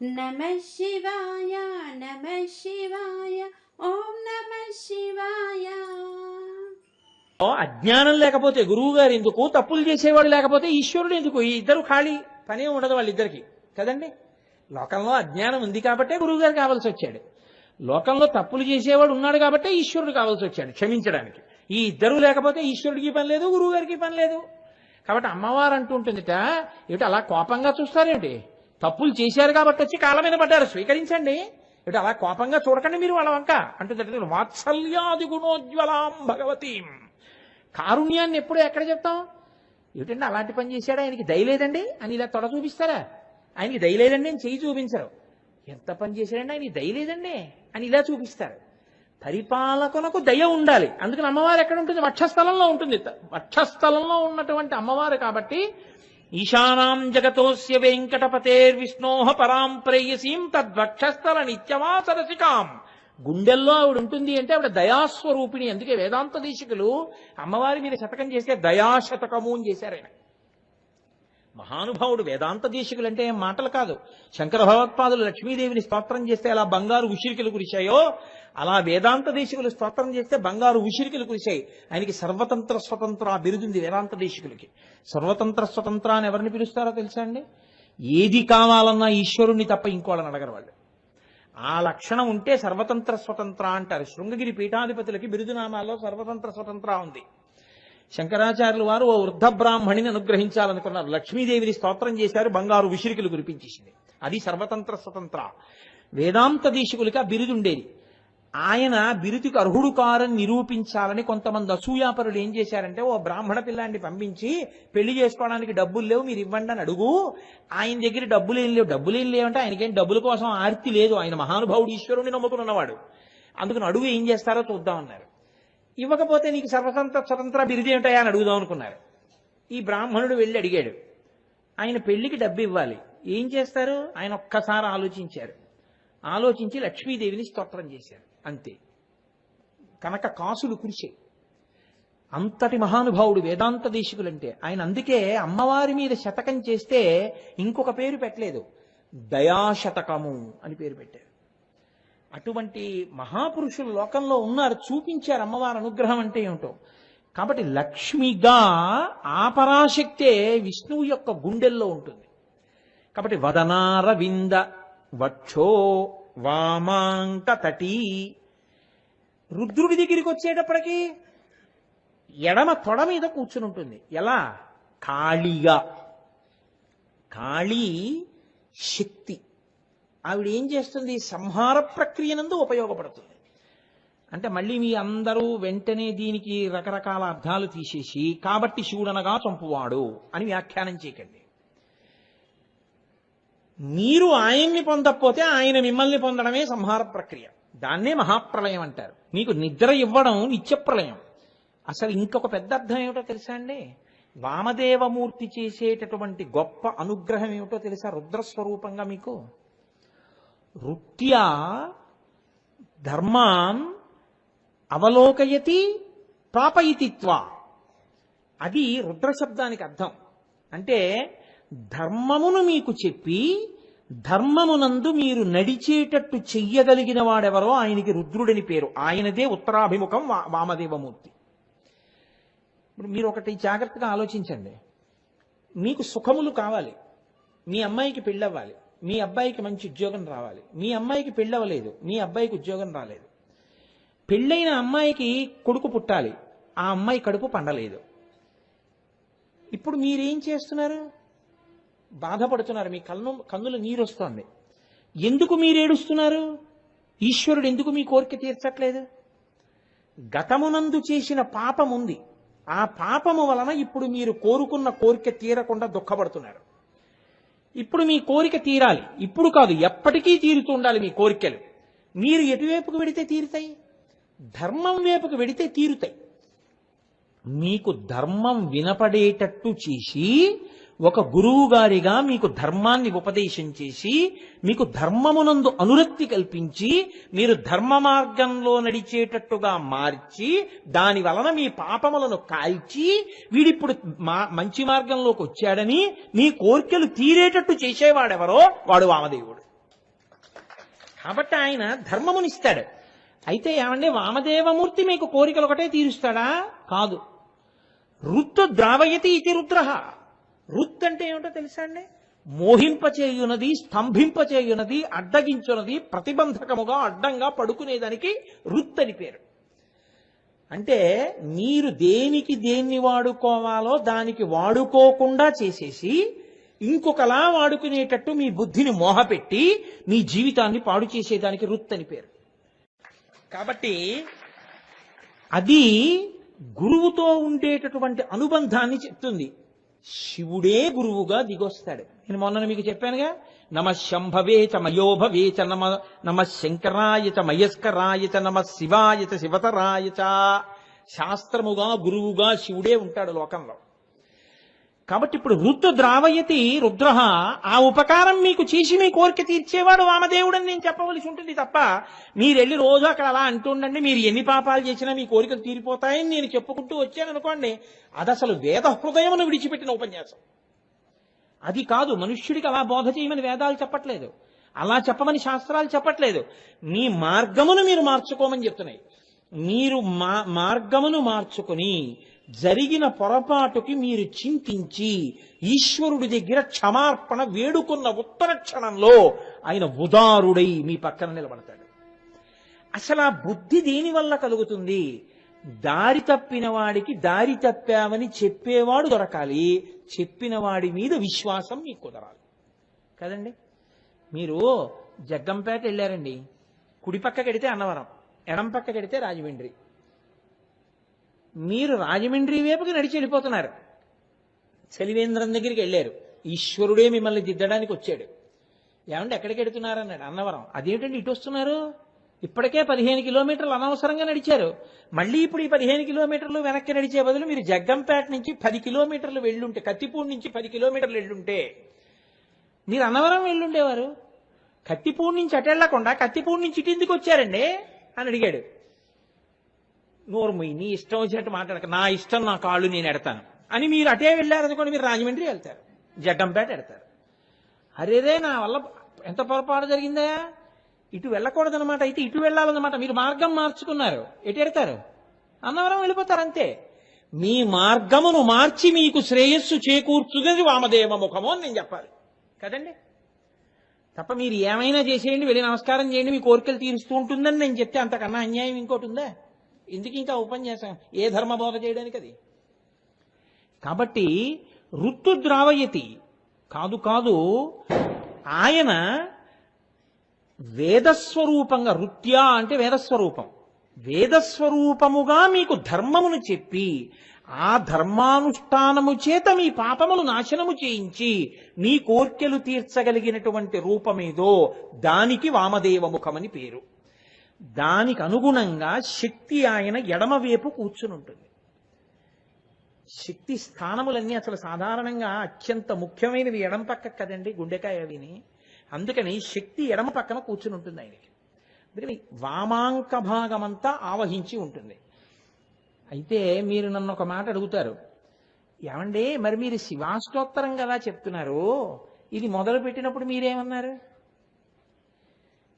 నమః శివాయ నమః శివాయ ఓం నమః శివాయ. అజ్ఞానం లేకపోతే గురువు గారు ఎందుకు, తప్పులు చేసేవాడు లేకపోతే ఈశ్వరుడు ఎందుకు? ఈ ఇద్దరు ఖాళీ పనే ఉండదు వాళ్ళిద్దరికి కదండి. లోకంలో అజ్ఞానం ఉంది కాబట్టే గురువు గారు కావాల్సి వచ్చాడు. లోకంలో తప్పులు చేసేవాడు ఉన్నాడు కాబట్టే ఈశ్వరుడు కావాల్సి వచ్చాడు క్షమించడానికి. ఈ ఇద్దరు లేకపోతే ఈశ్వరుడికి పని లేదు, గురువు గారికి పని లేదు. కాబట్టి అమ్మవారు అంటుంటుందిట, ఏమిటి అలా కోపంగా చూస్తారేమిటి? తప్పులు చేశారు కాబట్టి వచ్చి కాళ్ళ మీద పడ్డారు, స్వీకరించండి. ఏమిటి అలా కోపంగా చూడకండి మీరు వాళ్ళ వంక అంటుంది. వాత్సల్యాది గుణోజ్వలాం భగవతీం. కారుణ్యాన్ని ఎప్పుడు ఎక్కడ చెప్తాం? ఏమిటంటే అలాంటి పని చేశాడు, ఆయనకి దయలేదండి అని ఇలా తొడ చూపిస్తారా? ఆయనకి దయలేదండి అని చెయ్యి చూపించరు. ఎంత పని చేశాడండి, ఆయనకి దయలేదండి అని ఇలా చూపిస్తారు. పరిపాలకులకు దయ ఉండాలి. అందుకని అమ్మవారు ఎక్కడ ఉంటుంది? వక్షస్థలంలో ఉంటుంది. వక్షస్థలంలో ఉన్నటువంటి అమ్మవారు కాబట్టి ఈశానాం జగతోస్య వెంకటపతేర్విష్ణోహ పరాం ప్రేయసీం తద్వక్షస్థల నిత్యవాసరసికాం. గుండెల్లో ఆవిడ ఉంటుంది అంటే ఆవిడ దయాస్వరూపిణి. అందుకే వేదాంత దేశికులు అమ్మవారి మీద శతకం చేస్తే దయాశతకము అని చేశారు. ఆయన మహానుభావుడు. వేదాంత దేశికులు అంటే ఏం మాటలు కాదు. శంకర భగవత్పాదులు లక్ష్మీదేవిని స్తోత్రం చేస్తే అలా బంగారు ఉసిరికలు కురిశాయో, అలా వేదాంత దేశికులు స్తోత్రం చేస్తే బంగారు ఉసిరికలు కురిశాయి. ఆయనకి సర్వతంత్ర స్వతంత్ర బిరుదుంది వేదాంత దేశికులకి. సర్వతంత్ర స్వతంత్ర అని ఎవరిని పిలుస్తారో తెలుసా అండి? ఏది కావాలన్నా ఈశ్వరుణ్ణి తప్ప ఇంకోళ్ళని అడగరు వాళ్ళు. ఆ లక్షణం ఉంటే సర్వతంత్ర స్వతంత్ర అంటారు. శృంగగిరి పీఠాధిపతులకి బిరుదునామాల్లో సర్వతంత్ర స్వతంత్ర ఉంది. శంకరాచార్యులు వారు ఓ వృద్ధ బ్రాహ్మణిని అనుగ్రహించాలనుకున్నారు. లక్ష్మీదేవిని స్తోత్రం చేశారు, బంగారు విసిరికలు కురిపించేసింది. అది సర్వతంత్ర స్వతంత్ర. వేదాంత దేశికులకి ఆ బిరుదుండేది. ఆయన బిరుదుకి అర్హుడు కారని నిరూపించాలని కొంతమంది అసూయాపరులు ఏం చేశారంటే, ఓ బ్రాహ్మణ పిల్లాన్ని పంపించి పెళ్లి చేసుకోవడానికి డబ్బులు లేవు మీరు ఇవ్వండి అని అడుగు. ఆయన దగ్గర డబ్బులేం లేవంటే ఆయనకేం డబ్బుల కోసం ఆర్తి లేదు. ఆయన మహానుభావుడు, ఈశ్వరుని నమ్ముకున్నవాడు. అందుకని అడుగు ఏం చేస్తారో చూద్దామన్నారు. ఇవ్వకపోతే నీకు సర్వతంత్ర స్వతంత్ర బిరుదు ఏమిటాయా అని అడుగుదాం అనుకున్నారు. ఈ బ్రాహ్మణుడు వెళ్ళి అడిగాడు, ఆయన పెళ్లికి డబ్బు ఇవ్వాలి, ఏం చేస్తారు? ఆయన ఒక్కసారి ఆలోచించారు. ఆలోచించి లక్ష్మీదేవిని స్తోత్రం చేశారు. అంతే. కనుక కాసులు కురిశాయి. అంతటి మహానుభావుడు వేదాంత దేశికులంటే ఆయన. అందుకే అమ్మవారి మీద శతకం చేస్తే ఇంకొక పేరు పెట్టలేదు, దయాశతకము అని పేరు పెట్టారు. అటువంటి మహాపురుషులు లోకంలో ఉన్నారు, చూపించారు అమ్మవారి అనుగ్రహం అంటే ఏమిటో. కాబట్టి లక్ష్మిగా ఆ పరాశక్తే విష్ణువు యొక్క గుండెల్లో ఉంటుంది. కాబట్టి వదనారవింద వక్షో వామాంక తటీ. రుద్రుడి దగ్గరికి వచ్చేటప్పటికి ఎడమ తొడ మీద కూర్చుని ఉంటుంది. ఎలా? కాళీగా. కాళీ శక్తి. ఆవిడ ఏం చేస్తుంది? సంహార ప్రక్రియనందు ఉపయోగపడుతుంది. అంటే మళ్ళీ మీ అందరూ వెంటనే దీనికి రకరకాల అర్థాలు తీసేసి కాబట్టి శివుడనగా చంపువాడు అని వ్యాఖ్యానం చేయకండి. మీరు ఆయన్ని పొందకపోతే ఆయన మిమ్మల్ని పొందడమే సంహార ప్రక్రియ. దాన్నే మహాప్రళయం అంటారు. మీకు నిద్ర ఇవ్వడం నిత్యప్రళయం. అసలు ఇంకొక పెద్ద అర్థం ఏమిటో తెలుసా అండి? వామదేవమూర్తి చేసేటటువంటి గొప్ప అనుగ్రహం ఏమిటో తెలుసా? రుద్రస్వరూపంగా మీకు రుత్యా ధర్మాన్ అవలోకయతి ప్రాపయితిత్వా. అది రుద్రశబ్దానికి అర్థం. అంటే ధర్మమును మీకు చెప్పి ధర్మమునందు మీరు నడిచేటట్టు చెయ్యగలిగిన వాడెవరో ఆయనకి రుద్రుడని పేరు. ఆయనదే ఉత్తరాభిముఖం వామదేవమూర్తి. ఇప్పుడు మీరు ఒకటి జాగ్రత్తగా ఆలోచించండి. మీకు సుఖములు కావాలి, మీ అమ్మాయికి పెళ్ళవ్వాలి, మీ అబ్బాయికి మంచి ఉద్యోగం రావాలి. మీ అమ్మాయికి పెళ్ళవలేదు, మీ అబ్బాయికి ఉద్యోగం రాలేదు. పెళ్ళైన అమ్మాయికి కొడుకు పుట్టాలి, ఆ అమ్మాయి కడుపు పండలేదు. ఇప్పుడు మీరేం చేస్తున్నారు? బాధపడుతున్నారు, మీ కన్నుల నీరు వస్తోంది. ఎందుకు మీరు ఏడుస్తున్నారు? ఈశ్వరుడు ఎందుకు మీ కోరిక తీర్చట్లేదు? గతమునందు చేసిన పాపం ఉంది. ఆ పాపము వలన ఇప్పుడు మీరు కోరుకున్న కోరిక తీరకుండా దుఃఖపడుతున్నారు. ఇప్పుడు మీ కోరిక తీరాలి. ఇప్పుడు కాదు, ఎప్పటికీ తీరుతూ ఉండాలి మీ కోరికలు. మీరు ఎటువైపుకు వెడితే తీరుతాయి? ధర్మం వైపుకు వెడితే తీరుతాయి. మీకు ధర్మం వినపడేటట్టు చేసి ఒక గురువు గారిగా మీకు ధర్మాన్ని ఉపదేశం చేసి మీకు ధర్మమునందు అనురక్తి కల్పించి మీరు ధర్మ మార్గంలో నడిచేటట్టుగా మార్చి దాని వలన మీ పాపములను కాల్చి వీడిప్పుడు మంచి మార్గంలోకి వచ్చాడని మీ కోర్కెలు తీరేటట్టు చేసేవాడెవరో వాడు వామదేవుడు. కాబట్టి ఆయన ధర్మమునిస్తాడు. అయితే ఏమండి వామదేవమూర్తి మీకు కోరికలు ఒకటే తీరుస్తాడా? కాదు. రుత్ ద్రావయతి ఇది రుద్ర. రుత్ అంటే ఏమిటో తెలుసా అండి? మోహింపచేయునది, స్తంభింపచేయునది, అడ్డగించున్నది, ప్రతిబంధకముగా అడ్డంగా పడుకునేదానికి రుత్ అని పేరు. అంటే మీరు దేనికి దేన్ని వాడుకోవాలో దానికి వాడుకోకుండా చేసేసి ఇంకొకలా వాడుకునేటట్టు మీ బుద్ధిని మోహపెట్టి మీ జీవితాన్ని పాడు చేసేదానికి రుత్ అని పేరు. కాబట్టి అది గురువుతో ఉండేటటువంటి అనుబంధాన్ని చెప్తుంది. శివుడే గురువుగా దిగొస్తాడు. నేను మొన్న మీకు చెప్పానుగా, నమ శంభవే చ మయోభవే చ నమ శంకరాయ చ మయస్కరాయ చ నమ శివాయ చ శివతరాయ చ. శాస్త్రముగా గురువుగా శివుడే ఉంటాడు లోకంలో. కాబట్టి ఇప్పుడు రుత్ ద్రావయతి రుద్ర, ఆ ఉపకారం మీకు చేసి మీ కోరిక తీర్చేవాడు వామదేవుడని నేను చెప్పవలసి ఉంటుంది తప్ప మీరెళ్ళి రోజు అక్కడ అలా అంటుండండి మీరు ఎన్ని పాపాలు చేసినా మీ కోరికలు తీరిపోతాయని నేను చెప్పుకుంటూ వచ్చాను అనుకోండి, అది అసలు వేద హృదయమును విడిచిపెట్టిన ఉపన్యాసం. అది కాదు. మనుష్యుడికి అలా బోధ చేయమని వేదాలు చెప్పట్లేదు, అలా చెప్పమని శాస్త్రాలు చెప్పట్లేదు. మీ మార్గమును మీరు మార్చుకోమని చెప్తున్నాయి. మీరు మార్గమును మార్చుకుని జరిగిన పొరపాటుకి మీరు చింతించి ఈశ్వరుడి దగ్గర క్షమార్పణ వేడుకున్న ఉత్తర క్షణంలో ఆయన ఉదారుడై మీ పక్కన నిలబడతాడు. అసలు ఆ బుద్ధి దేని వల్ల కలుగుతుంది? దారి తప్పిన వాడికి దారి తప్పామని చెప్పేవాడు దొరకాలి, చెప్పిన వాడి మీద విశ్వాసం మీకు కుదరాలి కదండి. మీరు జగ్గంపేట వెళ్ళారండి, కుడి పక్క కడితే అన్నవరం, ఎడం పక్క కడితే రాజమండ్రి. మీరు రాజమండ్రి వైపుకి నడిచి వెళ్ళిపోతున్నారు. చలివేంద్రం దగ్గరికి వెళ్ళారు, ఈశ్వరుడే మిమ్మల్ని దిద్దడానికి వచ్చాడు. ఏమంటే ఎక్కడికి వెడుతున్నారన్నాడు, అన్నవరం. అదేమిటండి ఇటు వస్తున్నారు? ఇప్పటికే 15 కిలోమీటర్లు అనవసరంగా నడిచారు. మళ్ళీ ఇప్పుడు ఈ 15 కిలోమీటర్లు వెనక్కి నడిచే బదులు మీరు జగ్గంపేట నుంచి 10 కిలోమీటర్లు వెళ్ళుంటే, కత్తిపూడి నుంచి 10 కిలోమీటర్లు వెళ్ళుంటే మీరు అన్నవరం వెళ్ళుండేవారు. కత్తిపూడి నుంచి అటు వెళ్లకుండా కత్తిపూడి నుంచి ఇటు ఎందుకు వచ్చారండి అని అడిగాడు. నోరుమొయ్యి, నీ ఇష్టం వచ్చినట్టు మాట్లాడక, నా ఇష్టం నా కాళ్ళు నేను ఎడతాను అని మీరు అటే వెళ్ళారనుకోండి, మీరు రాజమండ్రి వెళ్తారు, జగ్గంపేట ఎడతారు. అరేరే నా వల్ల ఎంత పొరపాటు జరిగిందా, ఇటు వెళ్ళకూడదనమాట, అయితే ఇటు వెళ్ళాలన్నమాట. మీరు మార్గం మార్చుకున్నారు, ఎటు ఎడతారు? అన్నవరం వెళ్ళిపోతారు అంతే. మీ మార్గమును మార్చి మీకు శ్రేయస్సు చేకూర్చున్నది వామదేవ ముఖము అని నేను చెప్పాలి కదండి. తప్ప మీరు ఏమైనా చేసేయండి, వెళ్ళి నమస్కారం చేయండి, మీ కోరికలు తీరుస్తూ ఉంటుందని నేను చెప్తే అంతకన్నా అన్యాయం ఇంకోటి ఉందా? ఎందుకు ఇంకా ఉపన్యాసం? ఏ ధర్మబోధ చేయడానికి అది? కాబట్టి రుత్తు ద్రావయతి కాదు కాదు, ఆయన వేదస్వరూపంగా, రుత్యా అంటే వేదస్వరూపం, వేదస్వరూపముగా మీకు ధర్మమును చెప్పి ఆ ధర్మానుష్ఠానము చేత మీ పాపములు నాశనము చేయించి మీ కోర్కెలు తీర్చగలిగినటువంటి రూపమేదో దానికి వామదేవ ముఖమని పేరు. దానికి అనుగుణంగా శక్తి ఆయన ఎడమవైపు కూర్చుని ఉంటుంది. శక్తి స్థానములన్నీ అసలు సాధారణంగా అత్యంత ముఖ్యమైనవి ఎడమ పక్క కదండి, గుండెకాయ అవిని. అందుకని శక్తి ఎడమ పక్కన కూర్చుని ఉంటుంది ఆయనకి. అందుకని వామాంక భాగమంతా ఆవహించి ఉంటుంది. అయితే మీరు నన్ను ఒక మాట అడుగుతారు, ఏమండి మరి మీరు శివాష్టోత్తరం కదా చెప్తున్నారు, ఇది మొదలు పెట్టినప్పుడు మీరేమన్నారు?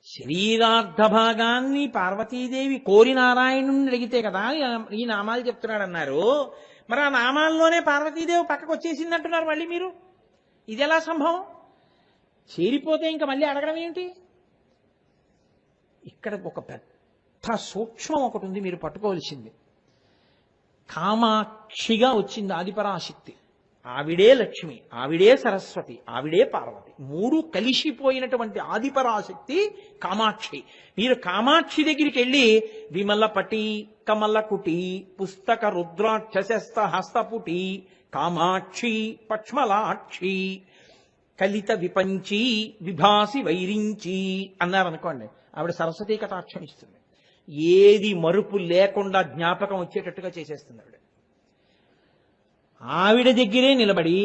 శరీరార్థ భాగాన్ని పార్వతీదేవి కోరి నారాయణుని అడిగితే కదా ఈ నామాలు చెప్తున్నాడు అన్నారు. మరి ఆ నామాల్లోనే పార్వతీదేవి పక్కకు వచ్చేసింది అంటున్నారు మళ్ళీ మీరు. ఇది ఎలా సంభవం? చేరిపోతే ఇంకా మళ్ళీ అడగడం ఏంటి? ఇక్కడ ఒక పెద్ద సూక్ష్మం ఒకటి ఉంది, మీరు పట్టుకోవాల్సింది. కామాక్షిగా వచ్చింది ఆదిపరాశక్తి. ఆవిడే లక్ష్మి, ఆవిడే సరస్వతి, ఆవిడే పార్వతి, మూడు కలిసిపోయినటువంటి ఆదిపరాశక్తి కామాక్షి. మీరు కామాక్షి దగ్గరికి వెళ్ళి విమలపటి కమలకుటి పుస్తక రుద్రాక్షస్త హస్తపుటి కామాక్షి పక్ష్మలాక్షి కలిత విపంచి విభాసి వైరించి అన్నారనుకోండి, ఆవిడ సరస్వతీ కటాక్షం ఇస్తుంది. ఏది మరుపు లేకుండా జ్ఞాపకం వచ్చేటట్టుగా చేసేస్తుంది ఆవిడ. ఆవిడ దగ్గరే నిలబడి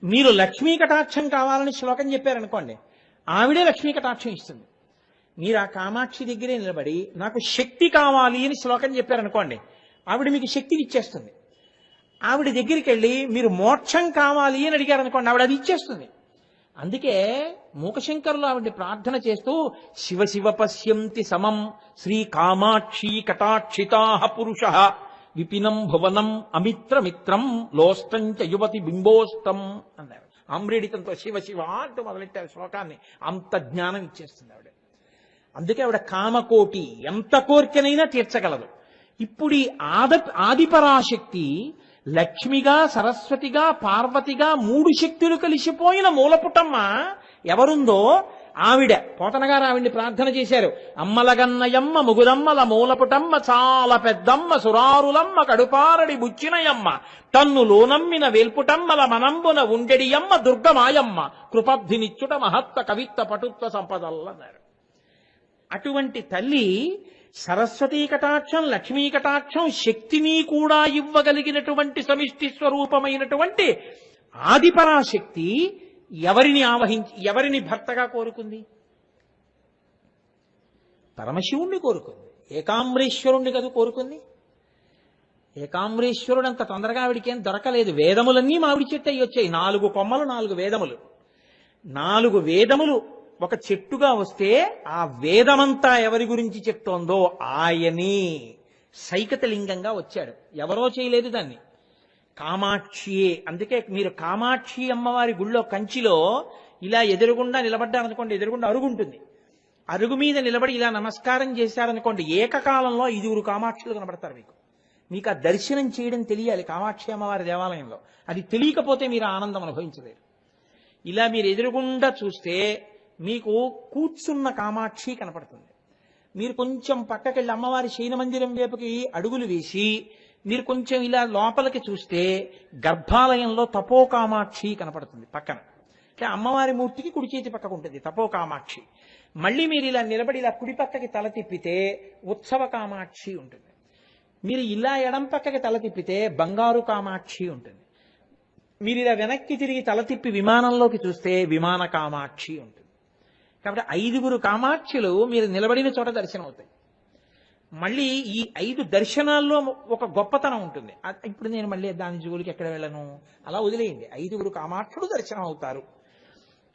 మీరు లక్ష్మీ కటాక్షం కావాలని శ్లోకం చెప్పారనుకోండి, ఆవిడే లక్ష్మీ కటాక్షం ఇస్తుంది. మీరు ఆ కామాక్షి దగ్గరే నిలబడి నాకు శక్తి కావాలి అని శ్లోకం చెప్పారనుకోండి, ఆవిడ మీకు శక్తిని ఇచ్చేస్తుంది. ఆవిడ దగ్గరికి వెళ్ళి మీరు మోక్షం కావాలి అని అడిగారనుకోండి, ఆవిడ అది ఇచ్చేస్తుంది. అందుకే మూకశంకరులు ఆవిడ్ని ప్రార్థన చేస్తూ శివ శివ పశ్యంతి సమం శ్రీ కామాక్షి కటాక్షితా పురుష విపినం భువనం అమిత్రమిత్రం లోష్టంచ యువతి బింబోష్టం అన్నారు. ఆమ్రేడితంతో శివ శివ అంటూ మొదలెట్టారు శ్లోకాన్ని. అంత జ్ఞానం ఇచ్చేస్తుంది ఆవిడ. అందుకే ఆవిడ కామకోటి, ఎంత కోరికనైనా తీర్చగలదు. ఇప్పుడు ఈ ఆదిపరాశక్తి లక్ష్మిగా, సరస్వతిగా, పార్వతిగా 3 శక్తులు కలిసిపోయిన మూలపుటమ్మ ఎవరుందో ఆవిడ. పోతన గారు ఆవిడ్ని ప్రార్థన చేశారు. అమ్మలగన్నయమ్మ ముగురమ్మల మూలపుటమ్మ చాలా పెద్దమ్మ సురారులమ్మ కడుపారడి బుచ్చినయమ్మ తన్నులోనమ్మిన వేల్పుటమ్మల మనంబున ఉండెడియమ్మ దుర్గమాయమ్మ కృపబ్ధినిచ్చుట మహత్వ కవిత్వ పటుత్వ సంపదల్లన్నారు. అటువంటి తల్లి సరస్వతీ కటాక్షం, లక్ష్మీ కటాక్షం, శక్తిని కూడా ఇవ్వగలిగినటువంటి సమిష్టి స్వరూపమైనటువంటి ఆదిపరాశక్తి ఎవరిని భర్తగా కోరుకుంది? పరమశివుణ్ణి కోరుకుంది. ఏకాంబరేశ్వరుణ్ణి కదా కోరుకుంది. ఏకాంబరేశ్వరుడు అంత తొందరగా ఆవిడికేం దొరకలేదు. వేదములన్నీ మామిడి చెట్టు అయ్యి వచ్చాయి. 4 కొమ్మలు, 4 వేదములు. 4 వేదములు ఒక చెట్టుగా వస్తే ఆ వేదమంతా ఎవరి గురించి చెప్తోందో ఆయనే సైకతలింగంగా వచ్చాడు. ఎవరో చేయలేదు దాన్ని, కామాక్షియే. అందుకే మీరు కామాక్షి అమ్మవారి గుళ్ళో కంచిలో ఇలా ఎదురుగుండా నిలబడ్డారనుకోండి, ఎదురుగుండా అరుగుంటుంది. అరుగు మీద నిలబడి ఇలా నమస్కారం చేశారనుకోండి, ఏకకాలంలో 5 కామాక్షులు కనబడతారు మీకు. మీకు ఆ దర్శనం చేయడం తెలియాలి కామాక్షి అమ్మవారి దేవాలయంలో. అది తెలియకపోతే మీరు ఆనందం అనుభవించలేరు. ఇలా మీరు ఎదురుగుండా చూస్తే మీకు కూర్చున్న కామాక్షి కనపడుతుంది. మీరు కొంచెం పక్కకెళ్ళి అమ్మవారి శయన మందిరం వైపుకి అడుగులు వేసి మీరు కొంచెం ఇలా లోపలికి చూస్తే గర్భాలయంలో తపోకామాక్షి కనపడుతుంది పక్కన. అంటే అమ్మవారి మూర్తికి కుడి చేతి పక్కకు ఉంటుంది తపోకామాక్షి. మళ్ళీ మీరు ఇలా నిలబడి ఇలా కుడి పక్కకి తల తిప్పితే ఉత్సవ కామాక్షి ఉంటుంది. మీరు ఇలా ఎడం పక్కకి తల తిప్పితే బంగారు కామాక్షి ఉంటుంది. మీరు ఇలా వెనక్కి తిరిగి తల తిప్పి విమానంలోకి చూస్తే విమాన కామాక్షి ఉంటుంది. కాబట్టి 5 కామాక్షులు మీరు నిలబడిన చోట దర్శనం అవుతాయి. మళ్ళీ ఈ 5 దర్శనాల్లో ఒక గొప్పతనం ఉంటుంది. ఇప్పుడు నేను మళ్ళీ దాని జోలికి ఎక్కడ వెళ్ళను, అలా వదిలేయండి. 5 కామాక్షులు దర్శనం అవుతారు.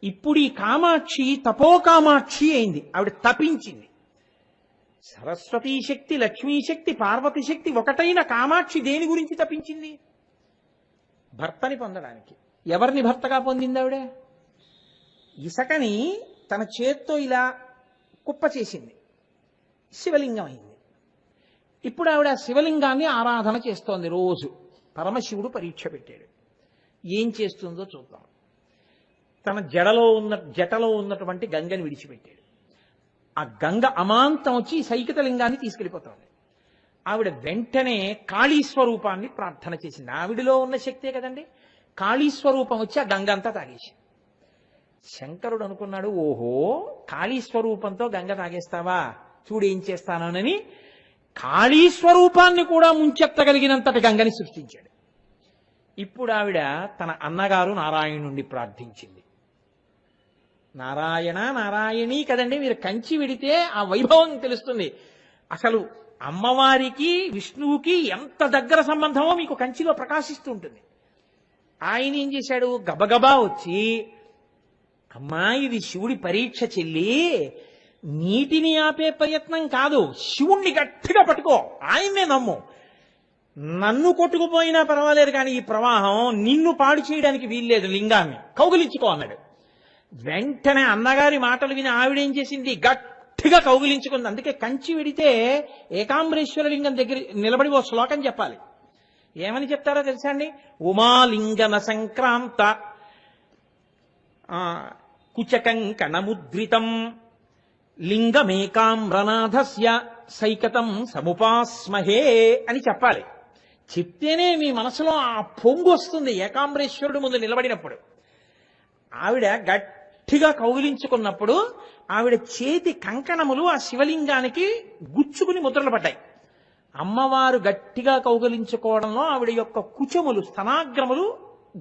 ఇప్పుడు ఈ కామాక్షి తపోకామాక్షి అయింది. ఆవిడ తపించింది. సరస్వతీ శక్తి, లక్ష్మీ శక్తి, పార్వతీ శక్తి ఒకటైన కామాక్షి దేని గురించి తపించింది? భర్తని పొందడానికి. ఎవరిని భర్తగా పొందింది ఆవిడ? ఇసకని తన చేత్తో ఇలా కుప్ప చేసింది, శివలింగం అయింది. ఇప్పుడు ఆవిడ శివలింగాన్ని ఆరాధన చేస్తోంది రోజు. పరమశివుడు పరీక్ష పెట్టాడు. ఏం చేస్తుందో చూద్దాం. తన జటలో ఉన్నటువంటి గంగని విడిచిపెట్టాడు. ఆ గంగ అమాంతం వచ్చి సైకతలింగాన్ని తీసుకెళ్ళిపోతోంది. ఆవిడ వెంటనే కాళీస్వరూపాన్ని ప్రార్థన చేసింది. ఆవిడలో ఉన్న శక్తే కదండి. కాళీస్వరూపం వచ్చి ఆ గంగ అంతా తాగేసింది. శంకరుడు అనుకున్నాడు, ఓహో కాళీస్వరూపంతో గంగ తాగేస్తావా, చూడేం చేస్తానని కాళీస్వరూపాన్ని కూడా ముంచెత్తగలిగినంతటి గంగని సృష్టించాడు. ఇప్పుడు ఆవిడ తన అన్నగారు నారాయణుణ్ణి ప్రార్థించింది. నారాయణ నారాయణి కదండి. మీరు కంచి విడితే ఆ వైభవం తెలుస్తుంది. అసలు అమ్మవారికి విష్ణువుకి ఎంత దగ్గర సంబంధమో మీకు కంచిలో ప్రకాశిస్తూ ఉంటుంది. ఆయన ఏం చేశాడు, గబగబా వచ్చి, అమ్మా ఇది శివుడి పరీక్ష చెల్లి, నీటిని ఆపే ప్రయత్నం కాదు, శివుణ్ణి గట్టిగా పట్టుకో, ఆయన్నే నమ్ము, నన్ను కొట్టుకుపోయినా పర్వాలేదు కానీ ఈ ప్రవాహం నిన్ను పాడు చేయడానికి వీల్లేదు, లింగాన్ని కౌగిలించుకో అన్నాడు. వెంటనే అన్నగారి మాటలు విని ఆవిడేం చేసింది, గట్టిగా కౌగిలించుకుంది. అందుకే కంచి విడితే ఏకాంబరేశ్వర లింగం దగ్గర నిలబడి ఓ శ్లోకం చెప్పాలి. ఏమని చెప్తారో తెలుసా అండి? ఉమాలింగన సంక్రాంత కుచకంకణముద్రితం లింగమేకామ్రనాథస్య సైకతం సముపాస్మహే అని చెప్పాలి. చెప్తేనే మీ మనసులో ఆ పొంగు వస్తుంది ఏకాంబరేశ్వరుడు ముందు నిలబడినప్పుడు. ఆవిడ గట్టిగా కౌగిలించుకున్నప్పుడు ఆవిడ చేతి కంకణములు ఆ శివలింగానికి గుచ్చుకుని ముద్రలు పడ్డాయి. అమ్మవారు గట్టిగా కౌగిలించుకోవడంలో ఆవిడ యొక్క కుచములు, స్తనాగ్రములు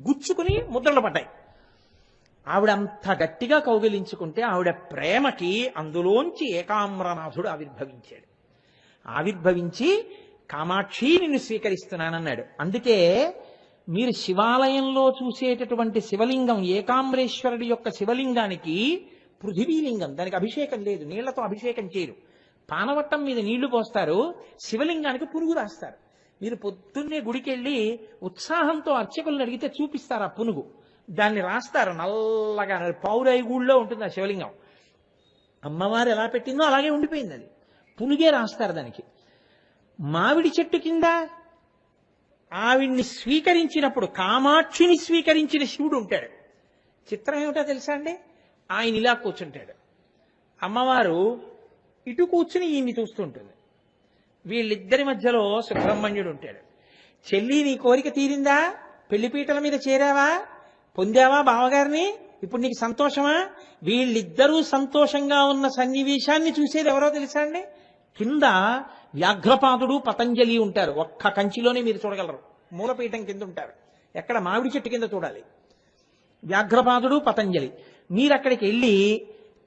గుచ్చుకుని ముద్రలు పడ్డాయి. ఆవిడ అంత గట్టిగా కౌగిలించుకుంటే ఆవిడ ప్రేమకి అందులోంచి ఏకామ్రనాథుడు ఆవిర్భవించాడు. ఆవిర్భవించి కామాక్షి నిన్ను స్వీకరిస్తున్నానన్నాడు. అందుకే మీరు శివాలయంలో చూసేటటువంటి శివలింగం ఏకాంబరేశ్వరుడి యొక్క శివలింగానికి పృథివీలింగం, దానికి అభిషేకం లేదు, నీళ్లతో అభిషేకం చేయరు. పానవట్టం మీద నీళ్లు పోస్తారు, శివలింగానికి పునుగు రాస్తారు. మీరు పొద్దున్నే గుడికి వెళ్ళి ఉత్సాహంతో అర్చకులను అడిగితే చూపిస్తారు ఆ పునుగు. దాన్ని రాస్తారు నల్లగా, పౌరాయి గూళ్ళో ఉంటుంది ఆ శివలింగం. అమ్మవారు ఎలా పెట్టిందో అలాగే ఉండిపోయింది, అది పునుగే రాస్తారు దానికి. మామిడి చెట్టు కింద ఆవిడ్ని స్వీకరించినప్పుడు, కామాక్షిని స్వీకరించిన శివుడు ఉంటాడు. చిత్రం ఏమిటో తెలుసా అండి? ఆయన ఇలా కూర్చుంటాడు, అమ్మవారు ఇటు కూర్చుని ఈయన్ని చూస్తుంటుంది. వీళ్ళిద్దరి మధ్యలో సుబ్రహ్మణ్యుడు ఉంటాడు. చెల్లి, నీ కోరిక తీరిందా? పెళ్లిపీటల మీద చేరావా? పొందావా బావగారిని? ఇప్పుడు నీకు సంతోషమా? వీళ్ళిద్దరూ సంతోషంగా ఉన్న సన్నివేశాన్ని చూసేది ఎవరో తెలుసా అండి? కింద వ్యాఘ్రపాదుడు పతంజలి ఉంటారు. ఒక్క కంచిలోనే మీరు చూడగలరు. మూలపీఠం కింద ఉంటారు. ఎక్కడ? మామిడి చెట్టు కింద చూడాలి. వ్యాఘ్రపాదుడు పతంజలి. మీరు అక్కడికి వెళ్ళి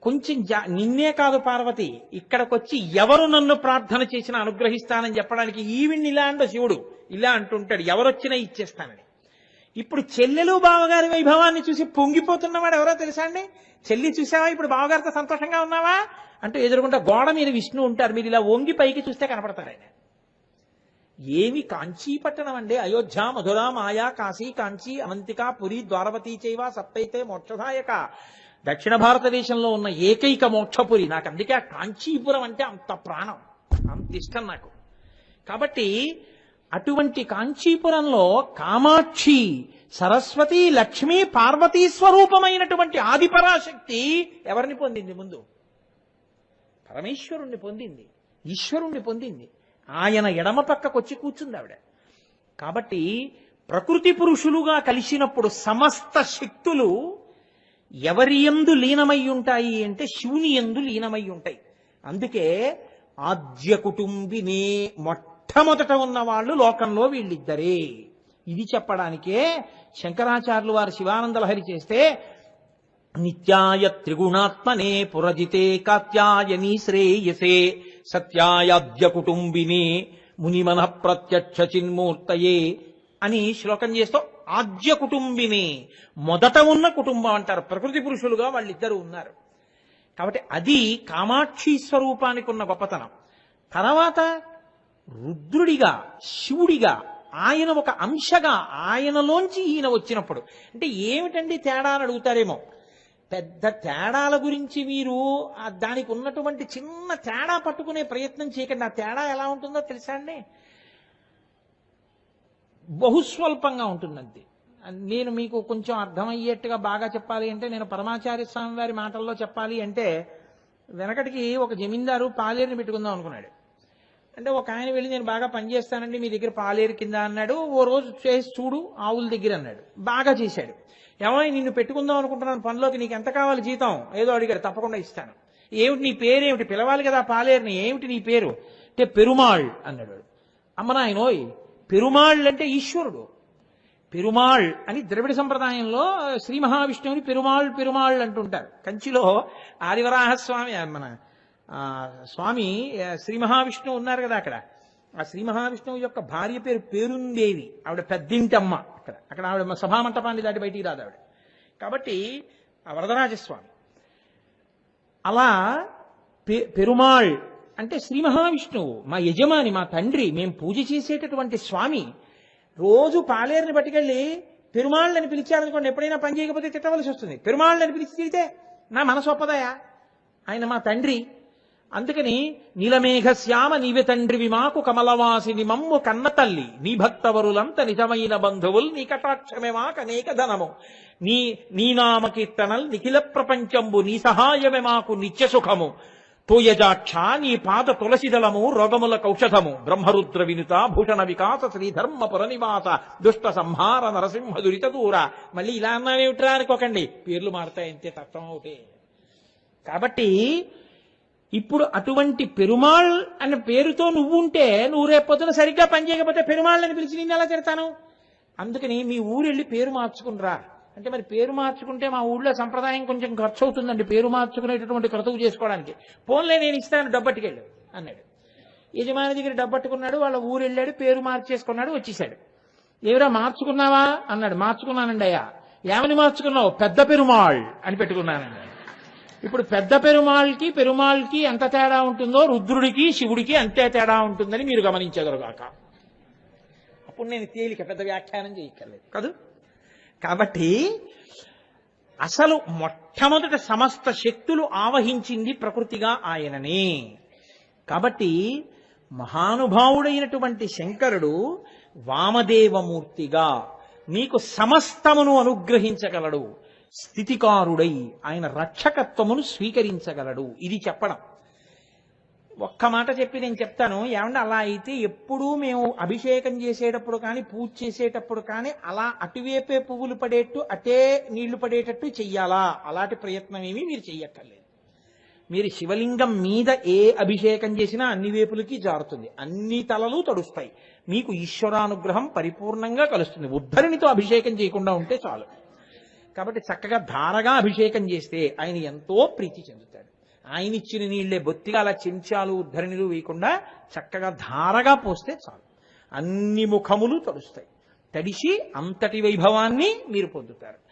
కొంచెం నిన్నే కాదు పార్వతి, ఇక్కడికొచ్చి ఎవరు నన్ను ప్రార్థన చేసినా అనుగ్రహిస్తానని చెప్పడానికి ఈవిడ్ని ఇలా అంటూ శివుడు ఇలా అంటుంటాడు, ఎవరొచ్చినా ఇచ్చేస్తానని. ఇప్పుడు చెల్లెలు బావగారి వైభవాన్ని చూసి పొంగిపోతున్నవాడు ఎవరో తెలుసా అండి? చెల్లి చూసావా, ఇప్పుడు బావగారితో సంతోషంగా ఉన్నావా అంటూ ఎదురుకుంటా గోడ మీద విష్ణు ఉంటారు. మీరు ఇలా వంగి పైకి చూస్తే కనపడతారు ఆయన. ఏమి కాంచీపట్టణం అండి! అయోధ్య, మధుర, మాయా, కాశీ, కాంచీ, అవంతిక, పురి, ద్వారవతి చైవ సప్తైతే మోక్షదాయక. దక్షిణ భారతదేశంలో ఉన్న ఏకైక మోక్షపురి. నాకు అందుకే ఆ కాంచీపురం అంటే అంత ప్రాణం, అంత ఇష్టం నాకు. కాబట్టి అటువంటి కాంచీపురంలో కామాక్షి, సరస్వతి, లక్ష్మీ, పార్వతీ స్వరూపమైనటువంటి ఆదిపరాశక్తి ఎవరిని పొందింది? ముందు పరమేశ్వరుణ్ణి పొందింది, ఈశ్వరుణ్ణి పొందింది. ఆయన ఎడమ పక్కకొచ్చి కూర్చుంది ఆవిడ. కాబట్టి ప్రకృతి పురుషులుగా కలిసినప్పుడు సమస్త శక్తులు ఎవరి యందు లీనమై ఉంటాయి అంటే శివుని యందు లీనమై ఉంటాయి. అందుకే ఆద్య కుటుంబినే, మొట్టమొదట ఉన్న వాళ్ళు లోకంలో వీళ్ళిద్దరే. ఇది చెప్పడానికే శంకరాచార్యులు వారు శివానందలహరి చేస్తే నిత్యాయ త్రిగుణాత్మనే పురజితే కాత్యాయని శ్రేయసే సత్యాయాద్య కుటుంబినే మునిమన ప్రత్యక్ష చిన్మూర్తయే అని శ్లోకం చేస్తూ ఆద్య కుటుంబిని, మొదట ఉన్న కుటుంబం అంటారు. ప్రకృతి పురుషులుగా వాళ్ళిద్దరూ ఉన్నారు. కాబట్టి అది కామాక్షి స్వరూపానికి ఉన్న గొప్పతనం. తర్వాత రుద్రుడిగా, శివుడిగా ఆయన ఒక అంశగా ఆయనలోంచి ఈయన వచ్చినప్పుడు అంటే ఏమిటండి తేడా అని అడుగుతారేమో. పెద్ద తేడాల గురించి మీరు దానికి ఉన్నటువంటి చిన్న తేడా పట్టుకునే ప్రయత్నం చేయకండి. ఆ తేడా ఎలా ఉంటుందో తెలుసా అండి? బహుస్వల్పంగా ఉంటుందంతే. నేను మీకు కొంచెం అర్థమయ్యేట్టుగా బాగా చెప్పాలి అంటే, నేను పరమాచార్య స్వామి వారి మాటల్లో చెప్పాలి అంటే, వెనకటికి ఒక జమీందారు పాలేరుని పెట్టుకుందాం అనుకున్నాడు. అంటే ఒక ఆయన వెళ్ళి నేను బాగా పనిచేస్తానండి మీ దగ్గర పాలేరు కింద అన్నాడు. ఓ రోజు చేసి చూడు ఆవుల దగ్గర అన్నాడు. బాగా చేశాడు. ఏమో నిన్ను పెట్టుకుందాం అనుకుంటున్నాను పనిలోకి, నీకు ఎంత కావాలి జీతం ఏదో అడిగాడు. తప్పకుండా ఇస్తాను. ఏమిటి నీ పేరేమిటి? పిలవాలి కదా పాలేరుని. ఏమిటి నీ పేరు అంటే పెరుమాళ్ అన్నాడు. అమ్మనాయనోయ్, పెరుమాళ్ అంటే ఈశ్వరుడు. పెరుమాళ్ అని ద్రవిడ సంప్రదాయంలో శ్రీ మహావిష్ణువుని పెరుమాళ్ పెరుమాళ్ అంటుంటారు. కంచిలో ఆదివరాహస్వామి మన స్వామి శ్రీ మహావిష్ణువు ఉన్నారు కదా అక్కడ. ఆ శ్రీ మహావిష్ణువు యొక్క భార్య పేరు పేరుందేవి. ఆవిడ పెద్దింటమ్మ. అక్కడ ఆవిడ సభామంటపాన్ని దాటి బయటికి రాదు ఆవిడ. కాబట్టి ఆ వరదరాజస్వామి అలా పెరుమాళ్ అంటే శ్రీ మహావిష్ణువు మా యజమాని, మా తండ్రి, మేము పూజ చేసేటటువంటి స్వామి. రోజు పాలేరుని పట్టుకెళ్ళి పెరుమాళ్ళని పిలిచారనుకోండి, ఎప్పుడైనా పని చేయకపోతే తిట్టవలసి వస్తుంది. పెరుమాళ్ళని పిలిచి తిడితే నా మనసు ఒప్పదయా? ఆయన మా తండ్రి. అందుకని నీలమేఘశ్యామ నీవె తండ్రివి మాకు కమలవాసిని మమ్ము కన్న తల్లి నీ భక్తవరులంత నిజమైన బంధువులు నీ కటాక్షమే మాకు అనేక ధనము నీ నామ కీర్తనల్ నిఖిల ప్రపంచంబు నీ సహాయమే మాకు నిత్య సుఖము తోయజాక్ష నీ పాద తులసిదళము రోగముల కౌషధము బ్రహ్మరుద్ర వినుత భూషణ వికాస శ్రీధర్మపుర నివాస దుష్ట సంహార నరసింహ దురిత దూర. మళ్ళీ ఇలా అన్నానేమిట్రా అనుకోకండి, పేర్లు మారుతాయి అంతే, తత్వం ఒకటే. కాబట్టి ఇప్పుడు అటువంటి పెరుమాళ్ అనే పేరుతో నువ్వు ఉంటే, నువ్వు రేపొద్దున సరిగ్గా పనిచేయకపోతే పెరుమాళ్ళని పిలిచి నిన్ను ఎలా తిడతాను? అందుకని మీ ఊరు వెళ్ళి పేరు మార్చుకునిరా అంటే, మరి పేరు మార్చుకుంటే మా ఊళ్ళో సంప్రదాయం కొంచెం ఖర్చు అవుతుందండి పేరు మార్చుకునేటటువంటి క్రతువు చేసుకోవడానికి. పోన్లే నేను ఇస్తాను డబ్బట్టుకెళ్ళు అన్నాడు. యజమాని దగ్గర డబ్బట్టుకున్నాడు, వాళ్ళ ఊరు వెళ్ళాడు, పేరు మార్చేసుకున్నాడు, వచ్చేసాడు. ఏమిరా మార్చుకున్నావా అన్నాడు. మార్చుకున్నానండి అయ్యా. ఏమని మార్చుకున్నావు? పెద్ద పెరుమాళ్ అని పెట్టుకున్నానండి. ఇప్పుడు పెద్ద పెరుమాళ్కి ఎంత తేడా ఉంటుందో రుద్రుడికి శివుడికి అంతే తేడా ఉంటుందని మీరు గమనించగలగాక. అప్పుడు నేను తేలిక పెద్ద వ్యాఖ్యానం చేయక్కర్లేదు కదూ. కాబట్టి అసలు మొట్టమొదట సమస్త శక్తులు ఆవహించింది ప్రకృతిగా ఆయననే. కాబట్టి మహానుభావుడైనటువంటి శంకరుడు వామదేవమూర్తిగా నీకు సమస్తమును అనుగ్రహించగలడు. స్థితికారుడై ఆయన రక్షకత్వమును స్వీకరించగలడు. ఇది చెప్పడం. ఒక్క మాట చెప్పి నేను చెప్తాను. ఏమంటే అలా అయితే ఎప్పుడూ మేము అభిషేకం చేసేటప్పుడు కానీ పూజ చేసేటప్పుడు కానీ అలా అటువైపే పువ్వులు పడేట్టు అటే నీళ్లు పడేటట్టు చెయ్యాలా? అలాంటి ప్రయత్నం ఏమీ మీరు చెయ్యక్కర్లేదు. మీరు శివలింగం మీద ఏ అభిషేకం చేసినా అన్ని వైపులకి జారుతుంది, అన్ని తలలు తడుస్తాయి, మీకు ఈశ్వరానుగ్రహం పరిపూర్ణంగా కలుస్తుంది. ఉద్ధరినితో అభిషేకం చేయకుండా ఉంటే చాలు. కాబట్టి చక్కగా ధారగా అభిషేకం చేస్తే ఆయన ఎంతో ప్రీతి చెందుతాడు. ఆయన ఇచ్చిన నీళ్లే బొత్తిగా అలా చెంచాలు ఉద్ధరణిలు వేయకుండా చక్కగా ధారగా పోస్తే చాలు, అన్ని ముఖములు తడుస్తాయి. తడిసి అంతటి వైభవాన్ని మీరు పొందుతారు.